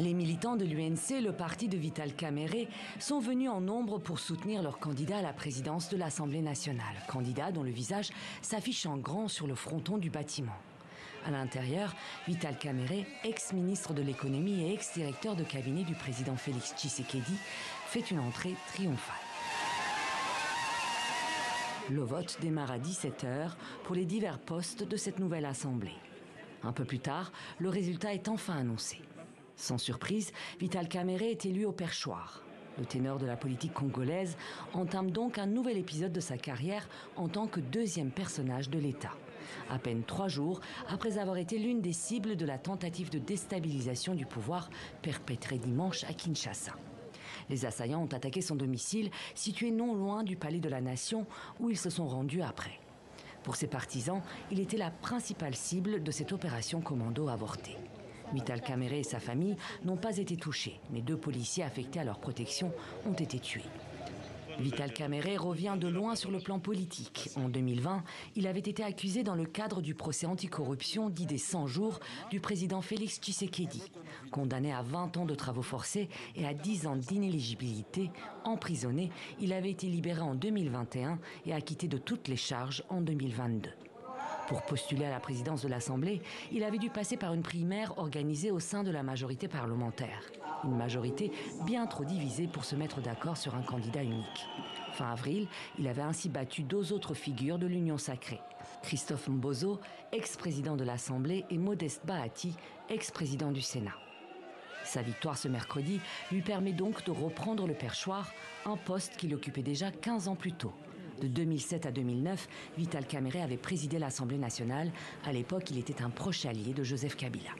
Les militants de l'UNC, le parti de Vital Kamerhe, sont venus en nombre pour soutenir leur candidat à la présidence de l'Assemblée nationale. Candidat dont le visage s'affiche en grand sur le fronton du bâtiment. À l'intérieur, Vital Kamerhe, ex-ministre de l'économie et ex-directeur de cabinet du président Félix Tshisekedi, fait une entrée triomphale. Le vote démarre à 17h pour les divers postes de cette nouvelle assemblée. Un peu plus tard, le résultat est enfin annoncé. Sans surprise, Vital Kamerhe est élu au perchoir. Le ténor de la politique congolaise entame donc un nouvel épisode de sa carrière en tant que deuxième personnage de l'État. À peine 3 jours après avoir été l'une des cibles de la tentative de déstabilisation du pouvoir perpétrée dimanche à Kinshasa. Les assaillants ont attaqué son domicile, situé non loin du Palais de la Nation, où ils se sont rendus après. Pour ses partisans, il était la principale cible de cette opération commando avortée. Vital Kamerhe et sa famille n'ont pas été touchés, mais 2 policiers affectés à leur protection ont été tués. Vital Kamerhe revient de loin sur le plan politique. En 2020, il avait été accusé dans le cadre du procès anticorruption dit des 100 jours du président Félix Tshisekedi. Condamné à 20 ans de travaux forcés et à 10 ans d'inéligibilité, emprisonné, il avait été libéré en 2021 et acquitté de toutes les charges en 2022. Pour postuler à la présidence de l'Assemblée, il avait dû passer par une primaire organisée au sein de la majorité parlementaire. Une majorité bien trop divisée pour se mettre d'accord sur un candidat unique. Fin avril, il avait ainsi battu 2 autres figures de l'Union sacrée. Christophe Mbozo, ex-président de l'Assemblée, et Modeste Bahati, ex-président du Sénat. Sa victoire ce mercredi lui permet donc de reprendre le perchoir, un poste qu'il occupait déjà 15 ans plus tôt. De 2007 à 2009, Vital Kamerhe avait présidé l'Assemblée nationale. À l'époque, il était un proche allié de Joseph Kabila.